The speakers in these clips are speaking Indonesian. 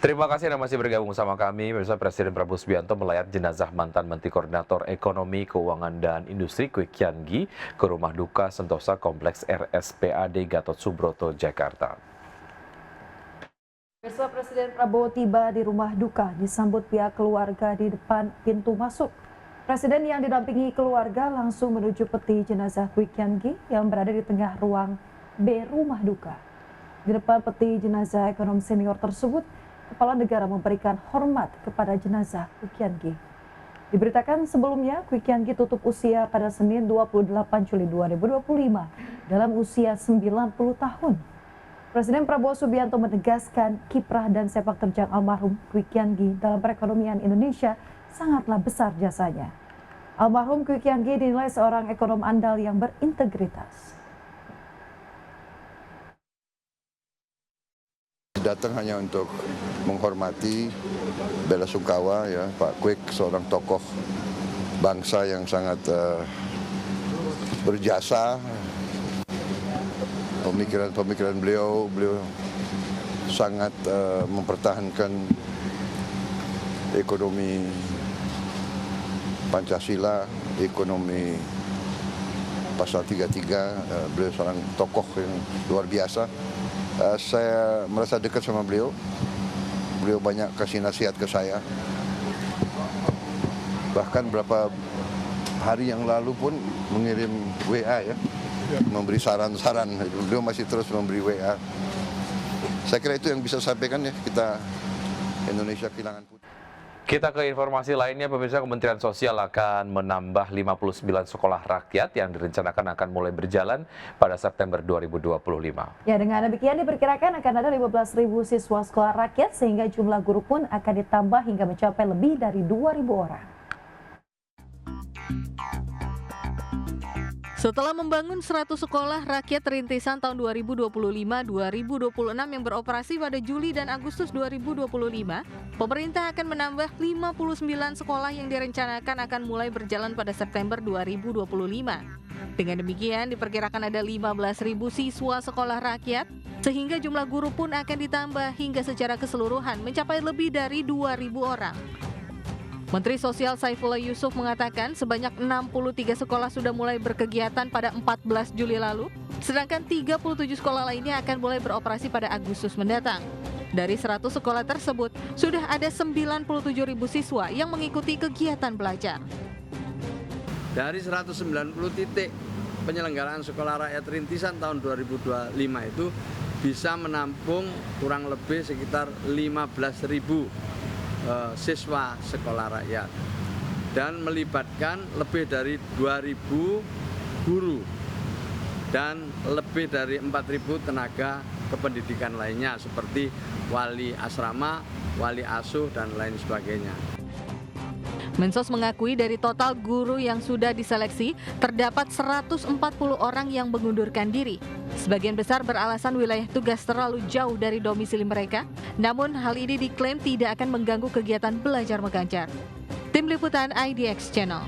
Terima kasih Anda masih bergabung sama kami. Pemirsa, Presiden Prabowo Subianto melayat jenazah mantan Menteri Koordinator Ekonomi, Keuangan, dan Industri Kwi Kian Gi ke rumah duka Sentosa Kompleks RSPAD Gatot Subroto, Jakarta. Pemirsa, Presiden Prabowo tiba di rumah duka disambut pihak keluarga di depan pintu masuk. Presiden yang didampingi keluarga langsung menuju peti jenazah Kwi Kian Gi yang berada di tengah ruang B rumah duka. Di depan peti jenazah ekonom senior tersebut, Kepala Negara memberikan hormat kepada jenazah Kwi Kian Gi. Diberitakan sebelumnya, Kwi Kian Gi tutup usia pada Senin 28 Juli 2025 dalam usia 90 tahun. Presiden Prabowo Subianto menegaskan kiprah dan sepak terjang almarhum Kwi Kian Gi dalam perekonomian Indonesia sangatlah besar jasanya. Almarhum Kwi Kian Gi dinilai seorang ekonom andal yang berintegritas. Datang hanya untuk menghormati bela sungkawa ya Pak Kwik, seorang tokoh bangsa yang sangat berjasa. Pemikiran beliau sangat mempertahankan ekonomi Pancasila, ekonomi pasal 33. Beliau seorang tokoh yang luar biasa. Saya merasa dekat sama beliau. Beliau banyak kasih nasihat ke saya. Bahkan beberapa hari yang lalu pun mengirim WA ya, memberi saran-saran. Beliau masih terus memberi WA. Saya kira itu yang bisa saya sampaikan ya, kita Indonesia kehilangan putri. Kita ke informasi lainnya, pemirsa. Kementerian Sosial akan menambah 59 sekolah rakyat yang direncanakan akan mulai berjalan pada September 2025. Ya, dengan demikian diperkirakan akan ada 15.000 siswa sekolah rakyat sehingga jumlah guru pun akan ditambah hingga mencapai lebih dari 2.000 orang. Setelah membangun 100 sekolah rakyat rintisan tahun 2025-2026 yang beroperasi pada Juli dan Agustus 2025, pemerintah akan menambah 59 sekolah yang direncanakan akan mulai berjalan pada September 2025. Dengan demikian, diperkirakan ada 15.000 siswa sekolah rakyat, sehingga jumlah guru pun akan ditambah hingga secara keseluruhan mencapai lebih dari 2.000 orang. Menteri Sosial Saifullah Yusuf mengatakan sebanyak 63 sekolah sudah mulai berkegiatan pada 14 Juli lalu, sedangkan 37 sekolah lainnya akan mulai beroperasi pada Agustus mendatang. Dari 100 sekolah tersebut, sudah ada 97.000 siswa yang mengikuti kegiatan belajar. Dari 190 titik penyelenggaraan sekolah rakyat rintisan tahun 2025 itu bisa menampung kurang lebih sekitar 15.000 siswa sekolah rakyat dan melibatkan lebih dari 2.000 guru dan lebih dari 4.000 tenaga kependidikan lainnya seperti wali asrama, wali asuh, dan lain sebagainya. Mensos mengakui dari total guru yang sudah diseleksi, terdapat 140 orang yang mengundurkan diri. Sebagian besar beralasan wilayah tugas terlalu jauh dari domisili mereka, namun hal ini diklaim tidak akan mengganggu kegiatan belajar mengajar. Tim Liputan IDX Channel.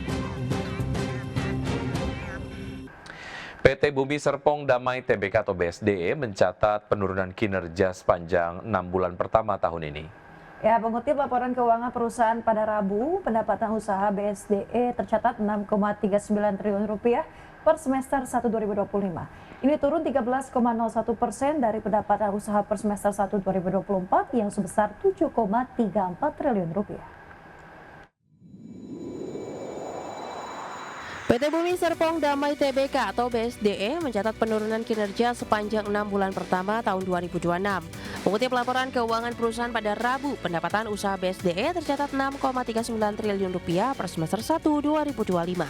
PT Bumi Serpong Damai Tbk atau BSDE mencatat penurunan kinerja sepanjang 6 bulan pertama tahun ini. Ya, mengutip laporan keuangan perusahaan pada Rabu, pendapatan usaha BSDE tercatat 6,39 triliun rupiah per semester 1 2025. Ini turun 13,01% dari pendapatan usaha per semester 1 2024 yang sebesar 7,34 triliun rupiah. PT Bumi Serpong Damai Tbk atau BSDE mencatat penurunan kinerja sepanjang 6 bulan pertama tahun 2026. Mengutip laporan keuangan perusahaan pada Rabu, pendapatan usaha BSDE tercatat 6,39 triliun rupiah per semester 1 2025.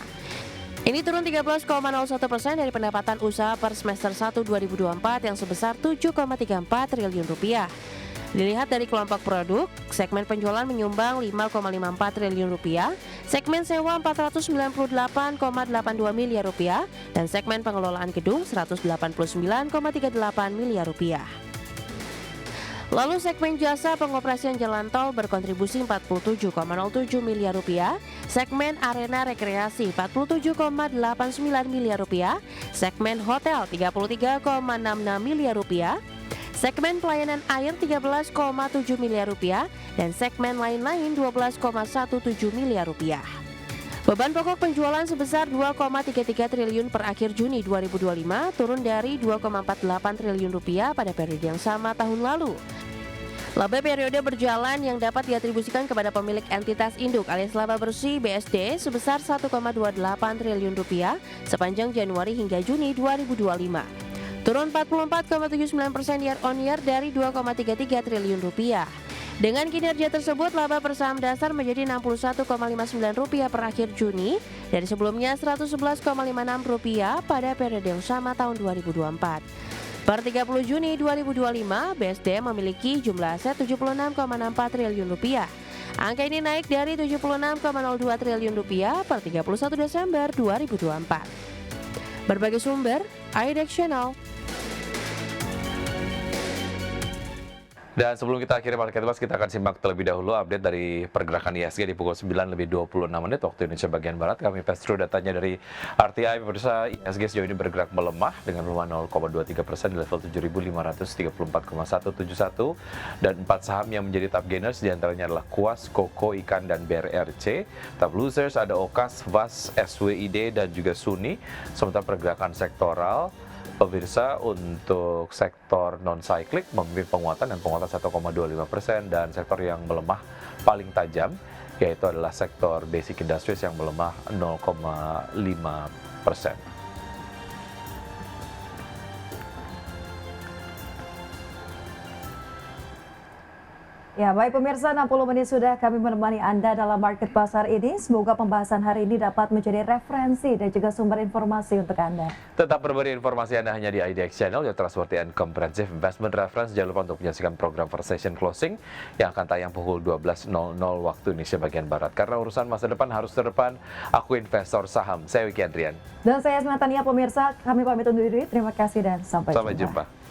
Ini turun 13,01% dari pendapatan usaha per semester 1 2024 yang sebesar 7,34 triliun rupiah. Dilihat dari kelompok produk, segmen penjualan menyumbang 5,54 triliun rupiah, segmen sewa 498,82 miliar rupiah, dan segmen pengelolaan gedung 189,38 miliar rupiah. Lalu segmen jasa pengoperasian jalan tol berkontribusi 47,07 miliar rupiah, segmen arena rekreasi 47,89 miliar rupiah, segmen hotel 33,66 miliar rupiah, segmen pelayanan air 13,7 miliar rupiah, dan segmen lain-lain 12,17 miliar rupiah. Beban pokok penjualan sebesar 2,33 triliun per akhir Juni 2025 turun dari 2,48 triliun rupiah pada periode yang sama tahun lalu. Laba periode berjalan yang dapat diatribusikan kepada pemilik entitas induk alias laba bersih BSD sebesar 1,28 triliun rupiah sepanjang Januari hingga Juni 2025. Turun 44,79% year on year dari 2,33 triliun rupiah. Dengan kinerja tersebut, laba per saham dasar menjadi Rp61,59 per akhir Juni dari sebelumnya Rp111,56 pada periode yang sama tahun 2024. Per 30 Juni 2025, BSD memiliki jumlah aset Rp76,64 triliun. Angka ini naik dari Rp76,02 triliun per 31 Desember 2024. Berbagai sumber, IDEX Channel. Dan sebelum kita akhiri Market Plus, kita akan simak terlebih dahulu update dari pergerakan ISG di pukul 9:26 waktu Indonesia bagian Barat. Kami pass through datanya dari RTI. Pemirsa, ISG sejauh ini bergerak melemah dengan melemah 0,23% di level 7.534,171 dan 4 saham yang menjadi top gainers diantaranya adalah Kuas, Koko, Ikan, dan BRRC. Top losers ada Okas, VAS, SWID, dan juga Suni. Sementara pergerakan sektoral, pemirsa, untuk sektor non-cyclic memimpin penguatan 1,25%, dan sektor yang melemah paling tajam yaitu adalah sektor basic industries yang melemah 0,5%. Ya, baik pemirsa, 60 menit sudah kami menemani Anda dalam Market Pasar ini. Semoga pembahasan hari ini dapat menjadi referensi dan juga sumber informasi untuk Anda. Tetap berbagi informasi Anda hanya di IDX Channel, yang trustworthy and comprehensive investment reference. Jangan lupa untuk menyaksikan program First Session Closing yang akan tayang pukul 12.00 waktu Indonesia bagian Barat. Karena urusan masa depan harus terdepan, aku investor saham. Saya Wiki Andrian. Dan saya Asma Tania, pemirsa. Kami pamit undur diri. Terima kasih dan sampai jumpa.